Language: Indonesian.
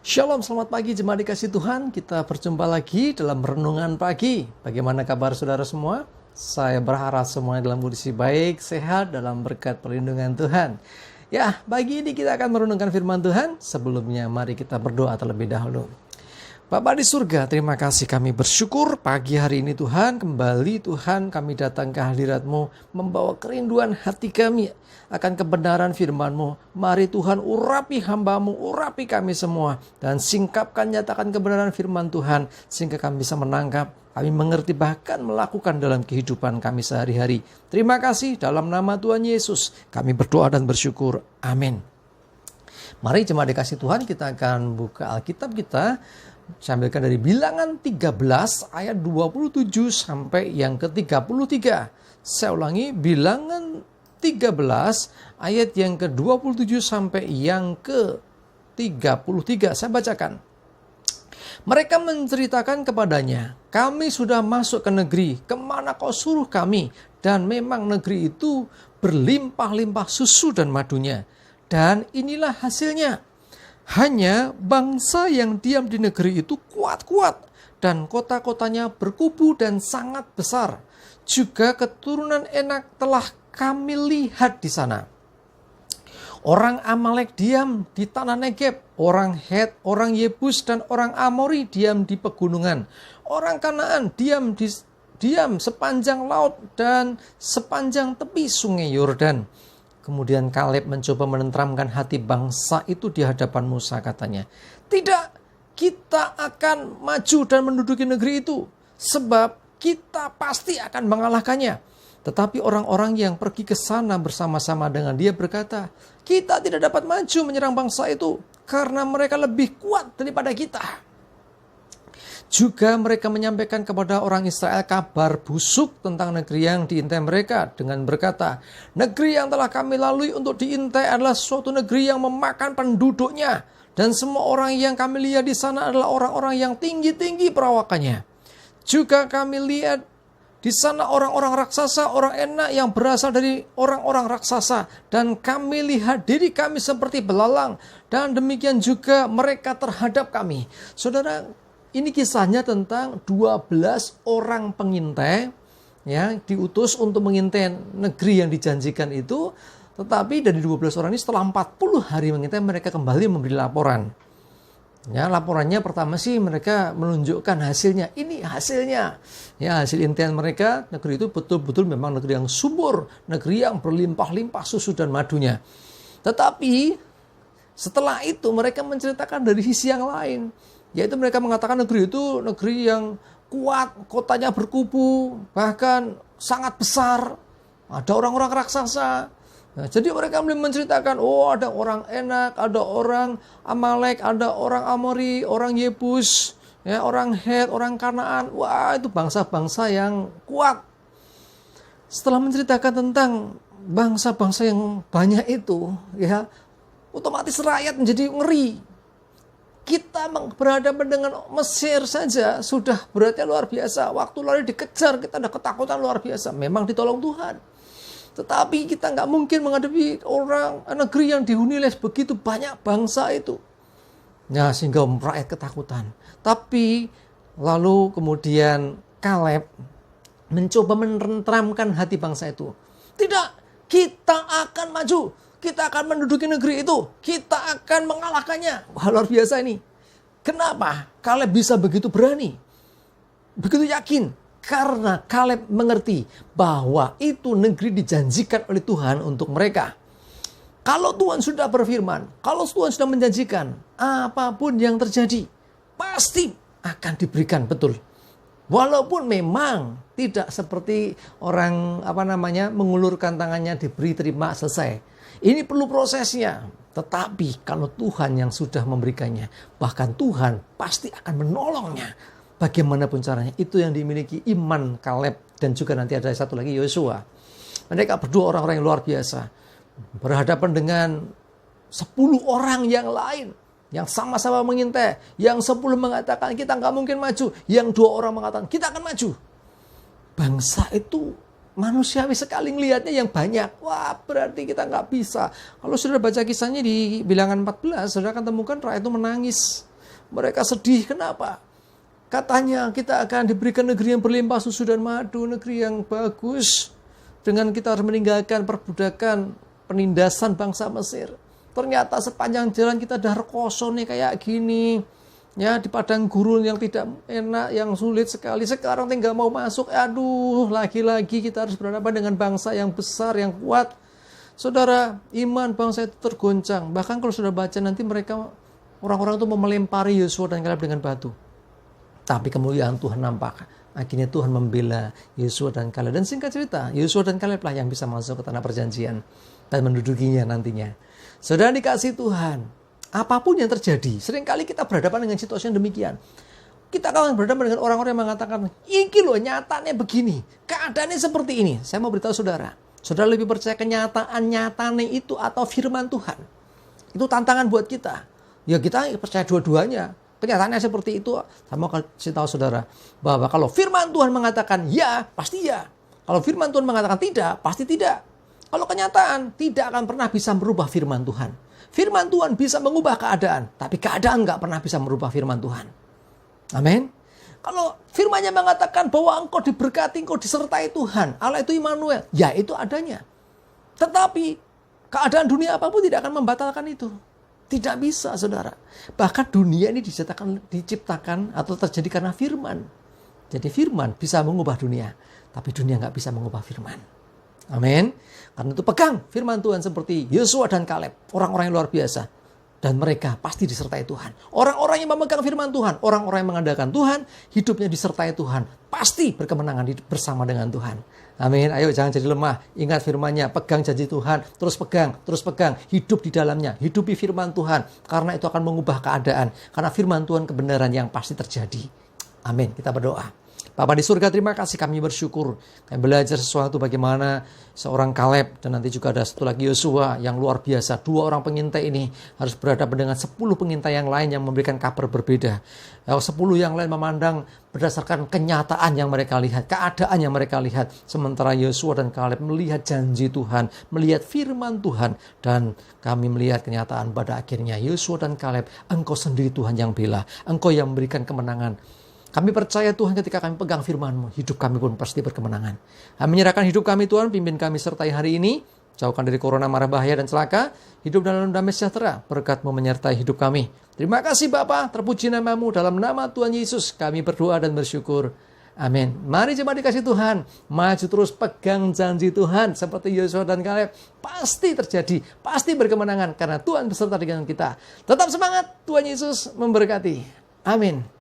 Shalom, selamat pagi jemaat dikasih Tuhan. Kita berjumpa lagi dalam renungan pagi. Bagaimana kabar saudara semua? Saya berharap semuanya dalam kondisi baik, sehat, dalam berkat perlindungan Tuhan. Ya, pagi ini kita akan merenungkan firman Tuhan. Sebelumnya mari kita berdoa terlebih dahulu. Bapa di surga, terima kasih, kami bersyukur pagi hari ini Tuhan, kembali Tuhan kami datang ke hadirat-Mu, membawa kerinduan hati kami akan kebenaran firman-Mu. Mari Tuhan urapi hamba-Mu, urapi kami semua, dan singkapkan, nyatakan kebenaran firman Tuhan, sehingga kami bisa menangkap, kami mengerti, bahkan melakukan dalam kehidupan kami sehari-hari. Terima kasih, dalam nama Tuhan Yesus, kami berdoa dan bersyukur. Amin. Mari jemaat dikasih Tuhan, kita akan buka Alkitab kita. Saya ambilkan dari Bilangan 13 ayat 27 sampai yang ke-33. Saya ulangi, Bilangan 13 ayat yang ke-27 sampai yang ke-33. Saya bacakan. Mereka menceritakan kepadanya, kami sudah masuk ke negeri, kemana kau suruh kami? Dan memang negeri itu berlimpah-limpah susu dan madunya. Dan inilah hasilnya. Hanya bangsa yang diam di negeri itu kuat-kuat, dan kota-kotanya berkubu dan sangat besar. Juga keturunan Enak telah kami lihat di sana. Orang Amalek diam di tanah Negeb, orang Het, orang Yebus, dan orang Amori diam di pegunungan. Orang Kanaan diam sepanjang laut dan sepanjang tepi sungai Yordan. Kemudian Kaleb mencoba menenteramkan hati bangsa itu di hadapan Musa, katanya, tidak, kita akan maju dan menduduki negeri itu, sebab kita pasti akan mengalahkannya. Tetapi orang-orang yang pergi ke sana bersama-sama dengan dia berkata, kita tidak dapat maju menyerang bangsa itu, karena mereka lebih kuat daripada kita. Juga mereka menyampaikan kepada orang Israel kabar busuk tentang negeri yang diintai mereka dengan berkata, negeri yang telah kami lalui untuk diintai adalah suatu negeri yang memakan penduduknya, dan semua orang yang kami lihat di sana adalah orang-orang yang tinggi-tinggi perawakannya. Juga kami lihat di sana orang-orang raksasa, orang Enak yang berasal dari orang-orang raksasa, dan kami lihat diri kami seperti belalang, dan demikian juga mereka terhadap kami. Saudara, ini kisahnya tentang 12 orang pengintai ya, diutus untuk mengintai negeri yang dijanjikan itu. Tetapi dari 12 orang ini setelah 40 hari mengintai, mereka kembali memberi laporan. Ya, laporannya pertama sih mereka menunjukkan hasilnya. Ini hasilnya. Ya, hasil intian mereka, negeri itu betul-betul memang negeri yang subur, negeri yang berlimpah-limpah susu dan madunya. Tetapi setelah itu mereka menceritakan dari sisi yang lain. Yaitu mereka mengatakan negeri itu negeri yang kuat, kotanya berkubu, bahkan sangat besar. Ada orang-orang raksasa. Nah, jadi mereka menceritakan, oh ada orang Enak, ada orang Amalek, ada orang Amori, orang Yebus, ya, orang Het, orang Kanaan. Wah, itu bangsa-bangsa yang kuat. Setelah menceritakan tentang bangsa-bangsa yang banyak itu, ya, otomatis rakyat menjadi ngeri. Kita berhadapan dengan Mesir saja sudah beratnya luar biasa. Waktu lari dikejar, kita ada ketakutan luar biasa. Memang ditolong Tuhan. Tetapi kita nggak mungkin menghadapi negeri yang dihuni oleh begitu banyak bangsa itu. Nah, sehingga rakyat ketakutan. Tapi lalu kemudian Kaleb mencoba menenteramkan hati bangsa itu. Tidak, kita akan maju. Kita akan menduduki negeri itu. Kita akan mengalahkannya. Wah, luar biasa ini. Kenapa Kaleb bisa begitu berani? Begitu yakin? Karena Kaleb mengerti bahwa itu negeri dijanjikan oleh Tuhan untuk mereka. Kalau Tuhan sudah berfirman, kalau Tuhan sudah menjanjikan, apapun yang terjadi, pasti akan diberikan, betul. Walaupun memang tidak seperti orang mengulurkan tangannya, diberi, terima, selesai. Ini perlu prosesnya. Tetapi kalau Tuhan yang sudah memberikannya, bahkan Tuhan pasti akan menolongnya. Bagaimanapun caranya. Itu yang dimiliki iman Kaleb. Dan juga nanti ada satu lagi, Yosua. Mereka berdua orang-orang yang luar biasa. Berhadapan dengan 10 orang yang lain. Yang sama-sama mengintai. Yang 10 mengatakan kita nggak mungkin maju. Yang 2 orang mengatakan kita akan maju. Bangsa itu manusiawi sekali ngelihatnya yang banyak. Wah, berarti kita nggak bisa. Kalau sudah baca kisahnya di Bilangan 14, saudara akan temukan rakyat itu menangis. Mereka sedih, kenapa? Katanya kita akan diberikan negeri yang berlimpah susu dan madu, negeri yang bagus. Dengan kita harus meninggalkan perbudakan, penindasan bangsa Mesir. Ternyata sepanjang jalan kita dah rekoso nih kayak gini. Ya, di padang gurun yang tidak enak, yang sulit sekali. Sekarang tinggal mau masuk, aduh, lagi-lagi kita harus berhadapan dengan bangsa yang besar, yang kuat. Saudara, iman bangsa itu tergoncang. Bahkan kalau sudah baca nanti mereka, orang-orang itu mau melempari Yosua dan Kaleb dengan batu. Tapi kemuliaan Tuhan nampak. Akhirnya Tuhan membela Yosua dan Kaleb. Dan singkat cerita, Yosua dan Kaleb lah yang bisa masuk ke tanah perjanjian dan mendudukinya nantinya. Saudara dikasih Tuhan, apapun yang terjadi, seringkali kita berhadapan dengan situasi yang demikian. Kita akan berhadapan dengan orang-orang yang mengatakan, iki loh nyatanya begini, keadaannya seperti ini. Saya mau beritahu saudara, saudara lebih percaya kenyataan nyatanya itu atau firman Tuhan? Itu tantangan buat kita. Ya kita percaya dua-duanya. Kenyataannya seperti itu. Saya mau kasih tahu saudara bahwa kalau firman Tuhan mengatakan ya, pasti ya. Kalau firman Tuhan mengatakan tidak, pasti tidak. Kalau kenyataan tidak akan pernah bisa merubah firman Tuhan. Firman Tuhan bisa mengubah keadaan, tapi keadaan nggak pernah bisa merubah firman Tuhan. Amin. Kalau firman-Nya mengatakan bahwa engkau diberkati, engkau disertai Tuhan, Allah itu Immanuel, ya itu adanya. Tetapi keadaan dunia apapun tidak akan membatalkan itu. Tidak bisa, saudara. Bahkan dunia ini diciptakan atau terjadi karena firman. Jadi firman bisa mengubah dunia, tapi dunia nggak bisa mengubah firman. Amin. Karena itu pegang firman Tuhan seperti Yosua dan Kaleb, orang-orang yang luar biasa. Dan mereka pasti disertai Tuhan. Orang-orang yang memegang firman Tuhan, orang-orang yang mengandalkan Tuhan, hidupnya disertai Tuhan, pasti berkemenangan bersama dengan Tuhan. Amin. Ayo jangan jadi lemah. Ingat firman-Nya, pegang janji Tuhan, terus pegang, hidup di dalamnya, hidupi firman Tuhan. Karena itu akan mengubah keadaan. Karena firman Tuhan kebenaran yang pasti terjadi. Amin. Kita berdoa. Bapa di surga, terima kasih, kami bersyukur. Kami belajar sesuatu bagaimana seorang Kaleb dan nanti juga ada satu lagi Yosua yang luar biasa. 2 orang pengintai ini harus berhadapan dengan 10 pengintai yang lain yang memberikan kabar berbeda. 10 yang lain memandang berdasarkan kenyataan yang mereka lihat, keadaan yang mereka lihat. Sementara Yosua dan Kaleb melihat janji Tuhan, melihat firman Tuhan. Dan kami melihat kenyataan pada akhirnya Yosua dan Kaleb, engkau sendiri Tuhan yang bela, engkau yang memberikan kemenangan. Kami percaya Tuhan ketika kami pegang firman-Mu, hidup kami pun pasti berkemenangan. Kami menyerahkan hidup kami Tuhan, pimpin kami sertai hari ini. Jauhkan dari corona, mara bahaya dan celaka. Hidup dalam damai sejahtera, berkat-Mu menyertai hidup kami. Terima kasih Bapa, terpuji nama-Mu, dalam nama Tuhan Yesus kami berdoa dan bersyukur. Amin. Mari jemaat dikasih Tuhan, maju terus pegang janji Tuhan. Seperti Yosua dan Kaleb, pasti terjadi, pasti berkemenangan. Karena Tuhan beserta dengan kita. Tetap semangat, Tuhan Yesus memberkati. Amin.